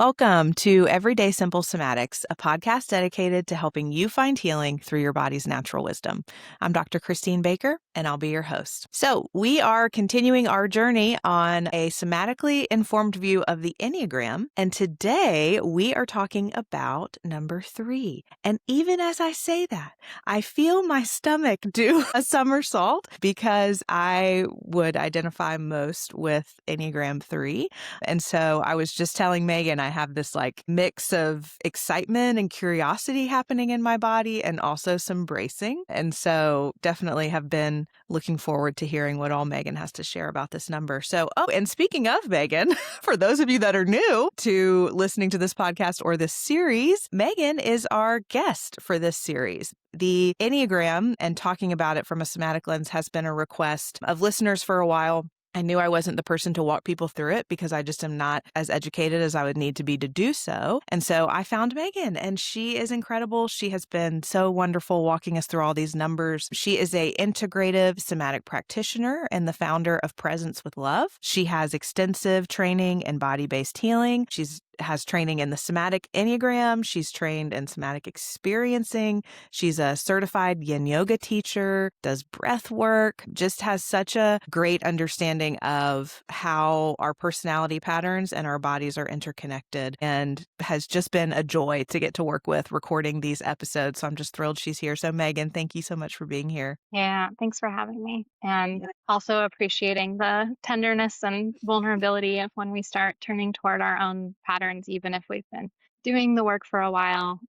Welcome to Everyday Simple Somatics, a podcast dedicated to helping you find healing through your body's natural wisdom. I'm Dr. Christine Baker, and I'll be your host. So we are continuing our journey on a somatically informed view of the Enneagram, and today we are talking about number 3. And even as I say that, I feel my stomach do a somersault because I would identify most with Enneagram 3. And so I was just telling Meagan, I have this like mix of excitement and curiosity happening in my body and also some bracing. And so definitely have been looking forward to hearing what all Meagan has to share about this number. So, and speaking of Meagan, for those of you that are new to listening to this podcast or this series, Meagan is our guest for this series. The Enneagram and talking about it from a somatic lens has been a request of listeners for a while. I knew I wasn't the person to walk people through it because I just am not as educated as I would need to be to do so. And so I found Meagan, and she is incredible. She has been so wonderful walking us through all these numbers. She is a integrative somatic practitioner and the founder of Presence with Love. She has extensive training in body-based healing. She's has training in the Somatic Enneagram. She's trained in somatic experiencing. She's a certified yin yoga teacher, does breath work, just has such a great understanding of how our personality patterns and our bodies are interconnected, and has just been a joy to get to work with recording these episodes. So I'm just thrilled she's here. So Meagan, thank you so much for being here. Yeah, thanks for having me. And also appreciating the tenderness and vulnerability of when we start turning toward our own patterns, even if we've been doing the work for a while,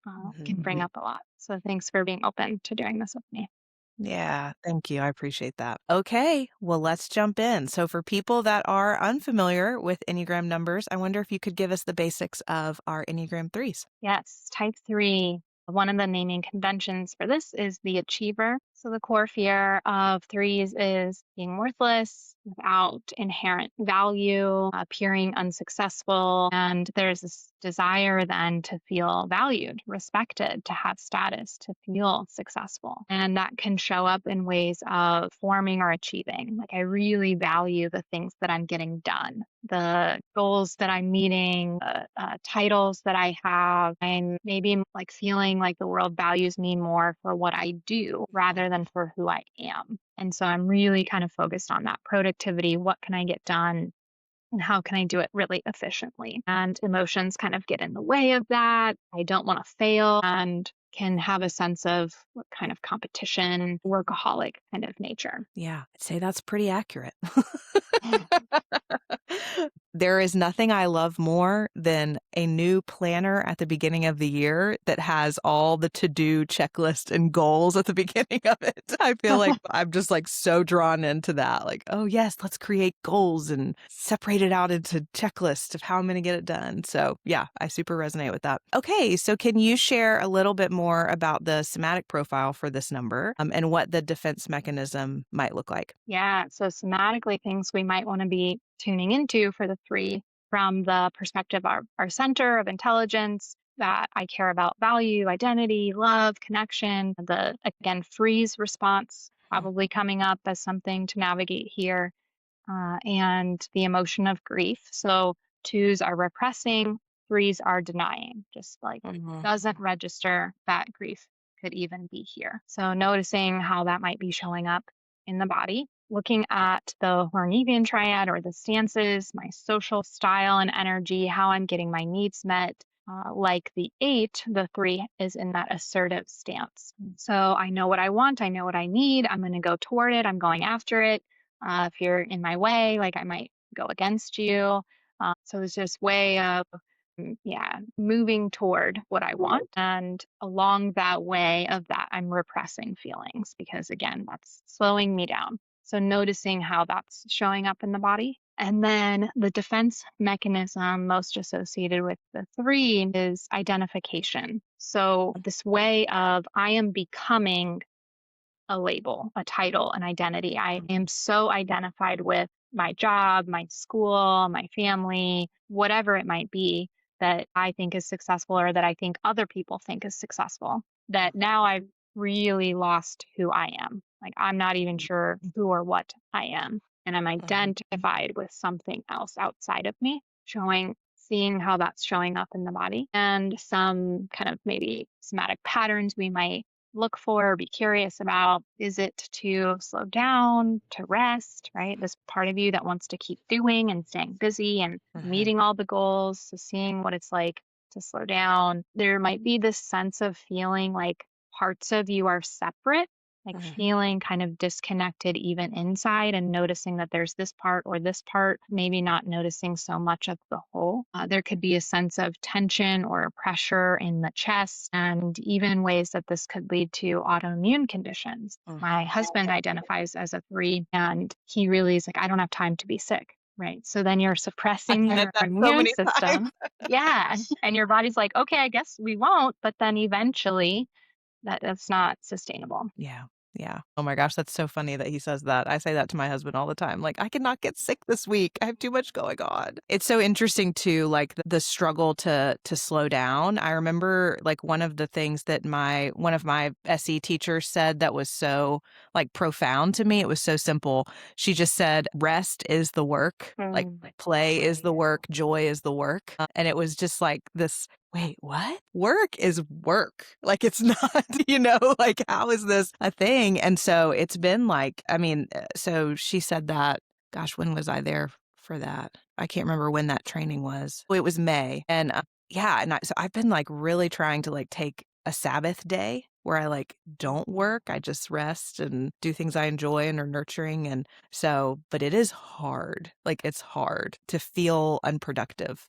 can bring up a lot. So thanks for being open to doing this with me. Yeah, thank you. I appreciate that. Okay, well, let's jump in. So for people that are unfamiliar with Enneagram numbers, I wonder if you could give us the basics of our Enneagram 3s. Yes, type 3. One of the naming conventions for this is the achiever. So the core fear of 3s is being worthless, without inherent value, appearing unsuccessful. And there's this desire then to feel valued, respected, to have status, to feel successful. And that can show up in ways of forming or achieving. Like I really value the things that I'm getting done, the goals that I'm meeting, the titles that I have, and maybe like feeling like the world values me more for what I do rather than for who I am. And so I'm really kind of focused on that productivity. What can I get done? And how can I do it really efficiently? And emotions kind of get in the way of that. I don't want to fail and can have a sense of what kind of competition, workaholic kind of nature. Yeah, I'd say that's pretty accurate. There is nothing I love more than a new planner at the beginning of the year that has all the to-do checklist and goals at the beginning of it. I feel like I'm just like so drawn into that. Like, oh yes, let's create goals and separate it out into checklists of how I'm going to get it done. So yeah, I super resonate with that. Okay, so can you share a little bit more about the somatic profile for this number and what the defense mechanism might look like? Yeah. So somatically, things we might want to be tuning into for the 3 from the perspective of our center of intelligence, that I care about value, identity, love, connection. The, again, freeze response probably coming up as something to navigate here. And the emotion of grief. So 2s are repressing, 3s are denying, just like doesn't register that grief could even be here. So noticing how that might be showing up in the body, looking at the Hornegian triad or the stances, my social style and energy, how I'm getting my needs met. Like the 8, the 3 is in that assertive stance. So I know what I want, I know what I need, I'm going to go toward it, I'm going after it. If you're in my way, like I might go against you. So it's just way of, moving toward what I want. And along that way of that, I'm repressing feelings because again, that's slowing me down. So noticing how that's showing up in the body. And then the defense mechanism most associated with the 3 is identification. So this way of I am becoming a label, a title, an identity. I am so identified with my job, my school, my family, whatever it might be that I think is successful or that I think other people think is successful, that now I've really lost who I am. Like I'm not even sure who or what I am. And I'm identified with something else outside of me, showing seeing how that's showing up in the body, and some kind of maybe somatic patterns we might look for or be curious about. Is it to slow down, to rest, right? This part of you that wants to keep doing and staying busy and Mhm. meeting all the goals. So seeing what it's like to slow down. There might be this sense of feeling like parts of you are separate, like Mhm. feeling kind of disconnected even inside, and noticing that there's this part or this part, maybe not noticing so much of the whole. There could be a sense of tension or pressure in the chest, and even ways that this could lead to autoimmune conditions. My Mhm. husband identifies as a three, and he really is like, I don't have time to be sick. Right. So then you're I've suppressing said your that so immune many times. system. Yeah. And your body's like, okay, I guess we won't. But then eventually that's not sustainable. Yeah. Yeah. Oh my gosh, that's so funny that he says that. I say that to my husband all the time. Like, I cannot get sick this week. I have too much going on. It's so interesting too, like the struggle to slow down. I remember like one of the things that one of my SE teachers said that was so like profound to me. It was so simple. She just said, rest is the work, like play is the work, joy is the work. And it was just like this. Wait, what? Work is work. Like, it's not, like, how is this a thing? And so it's been like, I mean, so she said that, gosh, when was I there for that? I can't remember when that training was. It was May. And yeah, and so I've been like really trying to like take a Sabbath day where I like don't work. I just rest and do things I enjoy and are nurturing. And so, but it is hard. Like, it's hard to feel unproductive.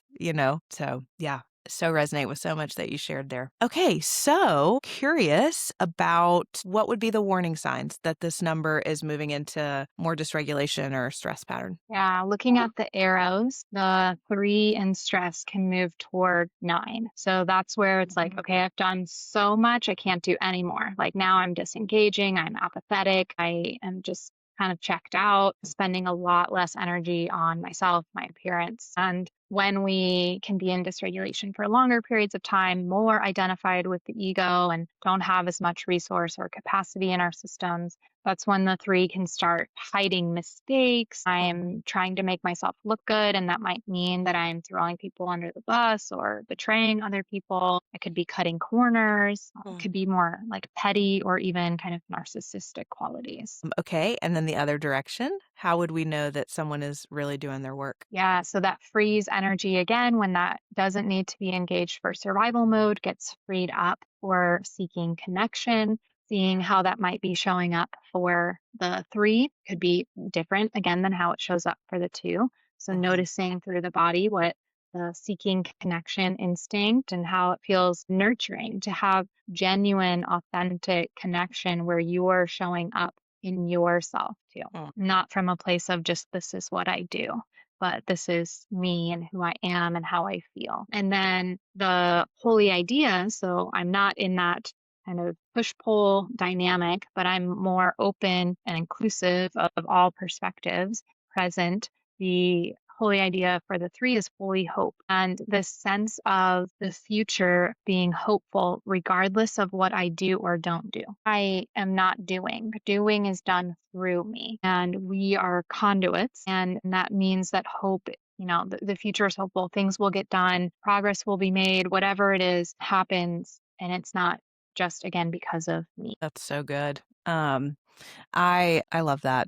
So yeah, so resonate with so much that you shared there. Okay, so curious about what would be the warning signs that this number is moving into more dysregulation or stress pattern? Yeah, looking at the arrows, the three in stress can move toward nine. So that's where it's like, okay, I've done so much, I can't do anymore. Like now I'm disengaging, I'm apathetic, I am just kind of checked out, spending a lot less energy on myself, my appearance. And when we can be in dysregulation for longer periods of time, more identified with the ego and don't have as much resource or capacity in our systems, that's when the three can start hiding mistakes. I'm trying to make myself look good, and that might mean that I'm throwing people under the bus or betraying other people. I could be cutting corners. It could be more like petty or even kind of narcissistic qualities. Okay, and then the other direction, how would we know that someone is really doing their work? Yeah, so that frees energy again when that doesn't need to be engaged for survival mode gets freed up for seeking connection. Seeing how that might be showing up for the three could be different again than how it shows up for the two. So, Mhm. noticing through the body what the seeking connection instinct and how it feels nurturing to have genuine, authentic connection where you're showing up in yourself too, Mm. not from a place of just this is what I do, but this is me and who I am and how I feel. And then the holy idea. So I'm not in that kind of push pull dynamic, but I'm more open and inclusive of all perspectives present. The holy idea for the three is holy hope, and this sense of the future being hopeful regardless of what I do or don't do. I am not doing. Doing is done through me, and we are conduits. And that means that hope, the future is hopeful. Things will get done, progress will be made, whatever it is happens. And it's not just again because of me. That's so good. I love that.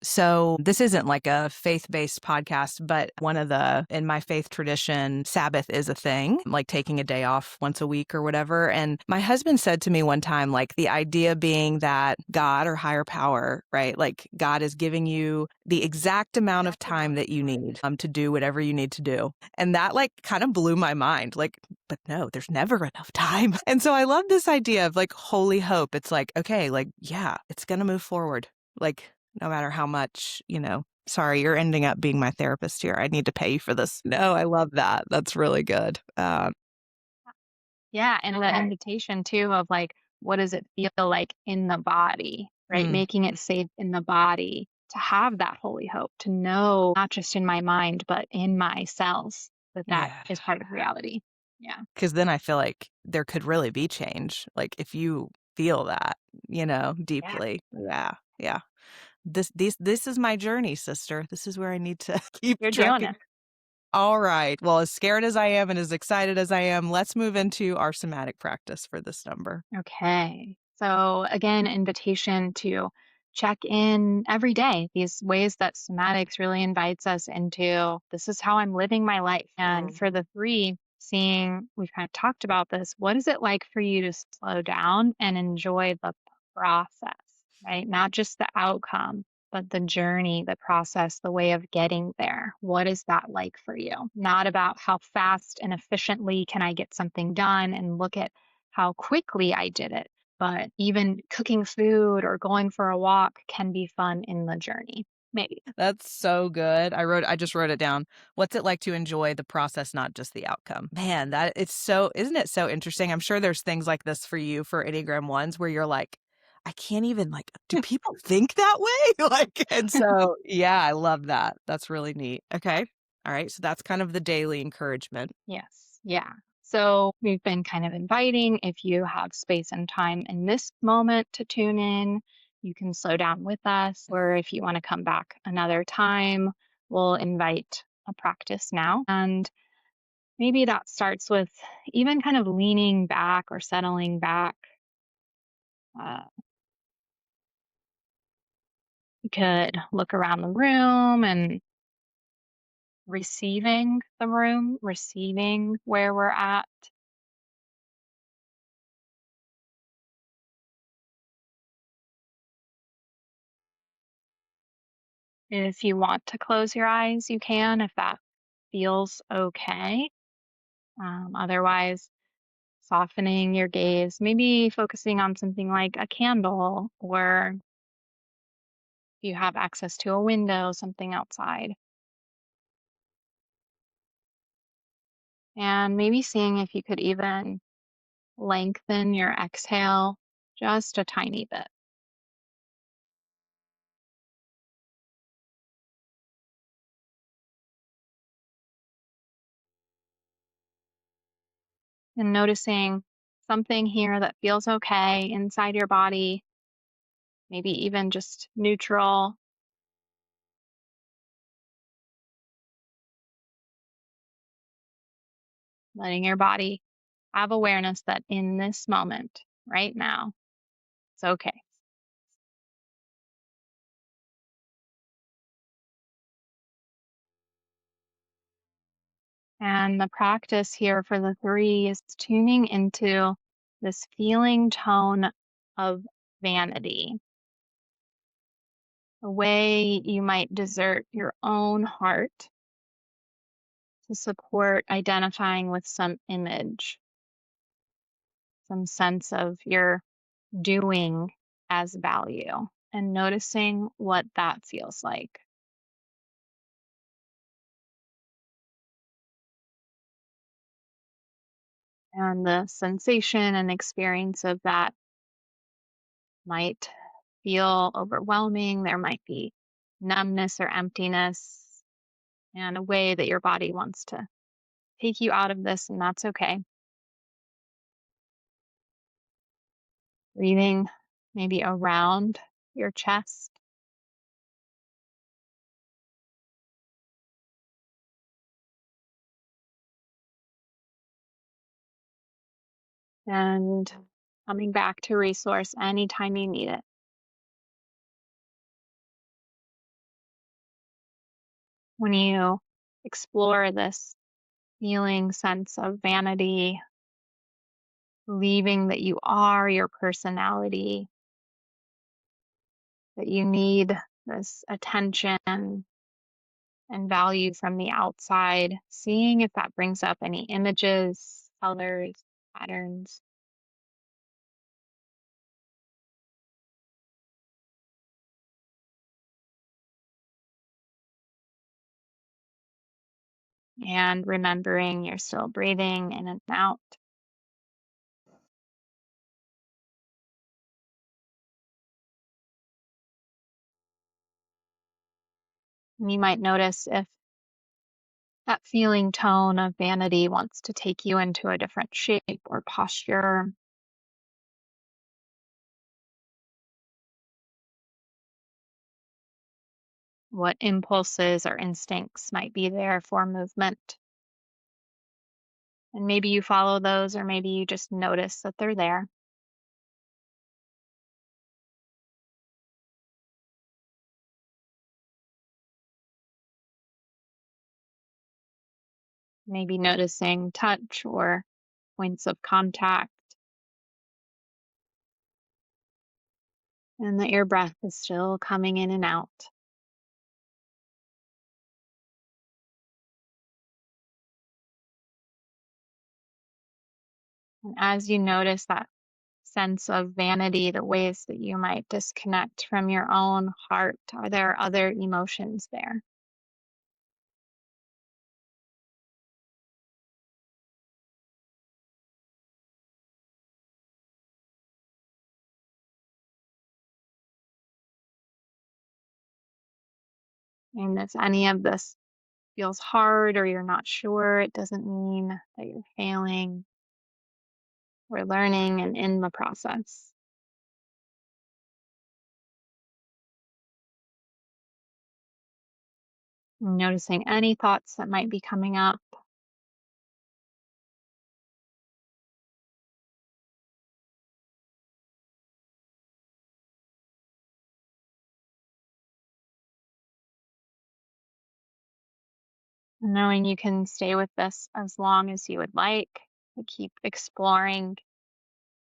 So this isn't like a faith-based podcast, but in my faith tradition, Sabbath is a thing, like taking a day off once a week or whatever. And my husband said to me one time, like the idea being that God or higher power, right? Like God is giving you the exact amount of time that you need to do whatever you need to do. And that like kind of blew my mind. Like, but no, there's never enough time. And so I love this idea of like holy hope. It's like, okay, like, yeah, it's going to move forward. Like, no matter how much, sorry, you're ending up being my therapist here. I need to pay you for this. No, I love that. That's really good. Yeah, and the invitation too of like, what does it feel like in the body, right? Mm, Making it safe in the body to have that holy hope, to know not just in my mind, but in my cells that that yeah. is part of reality. Yeah. Because then I feel like there could really be change. Like if you feel that, Yeah. deeply. Yeah. Yeah. This is my journey, sister. This is where I need to keep You're doing trucking. it. All right. Well, as scared as I am and as excited as I am, let's move into our somatic practice for this number. Okay. So again, invitation to check in every day. These ways that somatics really invites us into this is how I'm living my life. And for the three, seeing we've kind of talked about this, what is it like for you to slow down and enjoy the process, right? Not just the outcome, but the journey, the process, the way of getting there. What is that like for you? Not about how fast and efficiently can I get something done and look at how quickly I did it. But even cooking food or going for a walk can be fun in the journey, maybe. That's so good. I just wrote it down. What's it like to enjoy the process, not just the outcome? Man, that it's so, isn't it so interesting? I'm sure there's things like this for you for Enneagram ones where you're like, I can't even like, do people think that way? Like, and so, yeah, I love that. That's really neat. Okay. All right. So that's kind of the daily encouragement. Yes. Yeah. So we've been kind of inviting if you have space and time in this moment to tune in, you can slow down with us. Or if you want to come back another time, we'll invite a practice now. And maybe that starts with even kind of leaning back or settling back. Uh, you could look around the room and receiving the room, receiving where we're at. If you want to close your eyes, you can, if that feels okay. Otherwise, softening your gaze, maybe focusing on something like a candle, or if you have access to a window, something outside. And maybe seeing if you could even lengthen your exhale just a tiny bit. And noticing something here that feels okay inside your body, maybe even just neutral, letting your body have awareness that in this moment, right now, it's okay. And the practice here for the three is tuning into this feeling tone of vanity, a way you might desert your own heart to support identifying with some image, some sense of your doing as value, and noticing what that feels like. And the sensation and experience of that might feel overwhelming. There might be numbness or emptiness, and a way that your body wants to take you out of this, and that's okay. Breathing maybe around your chest and coming back to resource anytime you need it. When you explore this feeling sense of vanity, believing that you are your personality, that you need this attention and value from the outside, seeing if that brings up any images, colors, patterns, and remembering you're still breathing in and out. And you might notice if that feeling tone of vanity wants to take you into a different shape or posture. what impulses or instincts might be there for movement. And maybe you follow those, or maybe you just notice that they're there. Maybe noticing touch or points of contact, and that your breath is still coming in and out. And as you notice that sense of vanity, the ways that you might disconnect from your own heart, are there other emotions there? And if any of this feels hard or you're not sure, it doesn't mean that you're failing. We're learning and in the process. Noticing any thoughts that might be coming up, knowing you can stay with this as long as you would like to keep exploring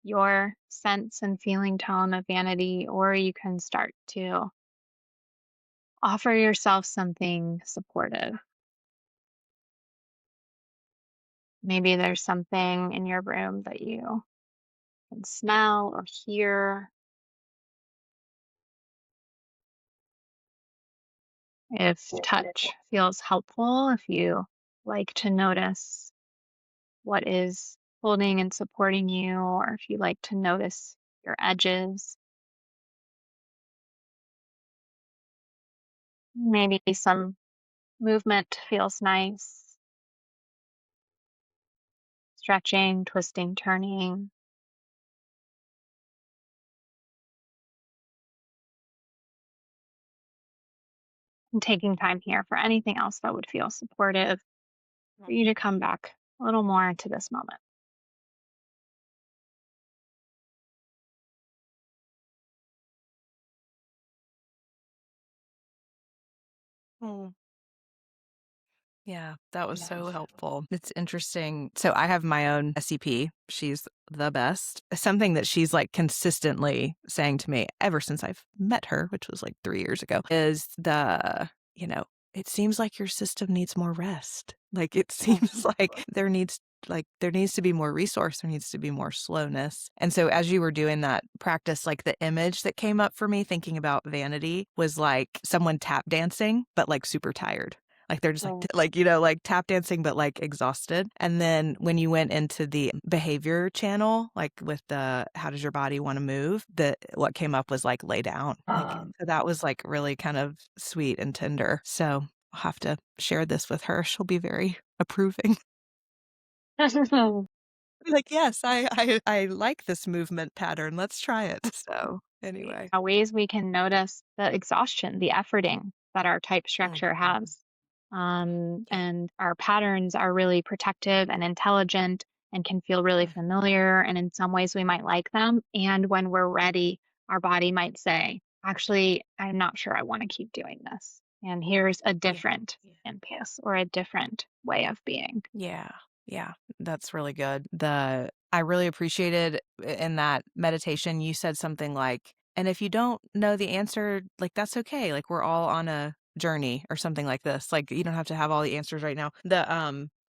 your sense and feeling tone of vanity, or you can start to offer yourself something supportive. Maybe there's something in your room that you can smell or hear. If touch feels helpful, if you like to notice what is holding and supporting you, or if you like to notice your edges, maybe some movement feels nice, stretching, twisting, turning, and taking time here for anything else that would feel supportive for you to come back a little more into this moment. Mm. Yeah, that was so helpful. It's interesting. So I have my own SCP. She's the best. Something that she's like consistently saying to me ever since I've met her, which was like 3 years ago, is it seems like your system needs more rest. Like it seems like there needs to be more resource, there needs to be more slowness. And so as you were doing that practice, like the image that came up for me thinking about vanity was like someone tap dancing, but like super tired. Like they're just like tap dancing, but like exhausted. And then when you went into the behavior channel, like with the how does your body want to move, what came up was like lay down. So that was like really kind of sweet and tender. So I'll have to share this with her. She'll be very approving. Like, yes, I like this movement pattern. Let's try it. So anyway. Ways we can notice the exhaustion, the efforting that our type structure Mhm. has. Yeah. And our patterns are really protective and intelligent and can feel really Mm. familiar. And in some ways, we might like them. And when we're ready, our body might say, actually, I'm not sure I want to keep doing this. And here's a Yeah. different impulse or a different way of being. Yeah. Yeah. That's really good. I really appreciated in that meditation, you said something like, and if you don't know the answer, like that's okay. Like we're all on a journey or something like this. Like you don't have to have all the answers right now.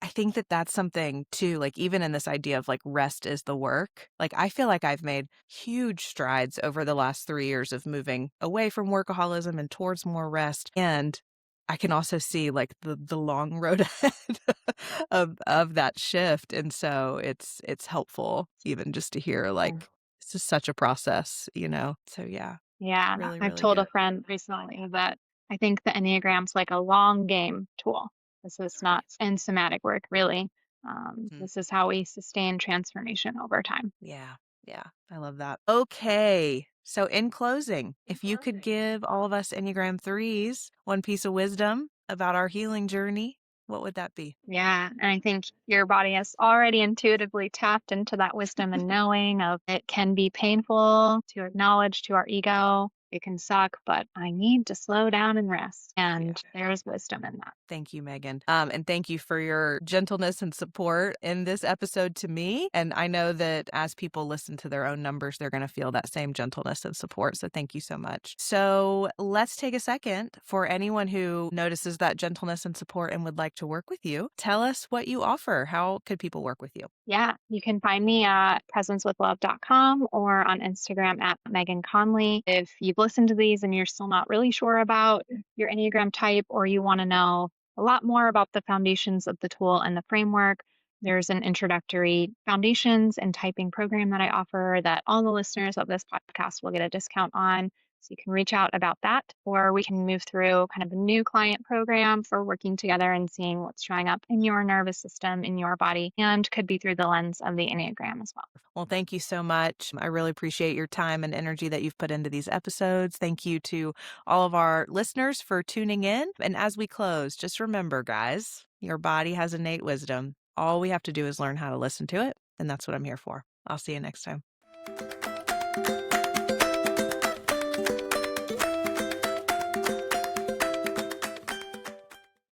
I think that that's something too, like even in this idea of like rest is the work. Like I feel like I've made huge strides over the last 3 years of moving away from workaholism and towards more rest. And I can also see like the long road ahead of that shift. And so it's helpful even just to hear like it's just such a process. So yeah, Yeah, really, I've really told a good. friend recently that I think the Enneagram's like a long game tool. This is not Right. in somatic work, really. Mhm. This is how we sustain transformation over time. Yeah. Yeah, I love that. Okay. So in closing, if you could give all of us Enneagram 3s one piece of wisdom about our healing journey, what would that be? Yeah. And I think your body has already intuitively tapped into that wisdom and knowing of it can be painful to acknowledge to our ego. It can suck, but I need to slow down and rest. And there's wisdom in that. Thank you, Meagan. And thank you for your gentleness and support in this episode to me. And I know that as people listen to their own numbers, they're going to feel that same gentleness and support. So thank you so much. So let's take a second for anyone who notices that gentleness and support and would like to work with you. Tell us what you offer. How could people work with you? Yeah, you can find me at presencewithlove.com or on Instagram at Meagan Connley. If you've listened to these and you're still not really sure about your Enneagram type, or you want to know a lot more about the foundations of the tool and the framework, there's an introductory foundations and typing program that I offer that all the listeners of this podcast will get a discount on. So you can reach out about that, or we can move through kind of a new client program for working together and seeing what's showing up in your nervous system, in your body, and could be through the lens of the Enneagram as well. Well, thank you so much. I really appreciate your time and energy that you've put into these episodes. Thank you to all of our listeners for tuning in. And as we close, just remember, guys, your body has innate wisdom. All we have to do is learn how to listen to it. And that's what I'm here for. I'll see you next time.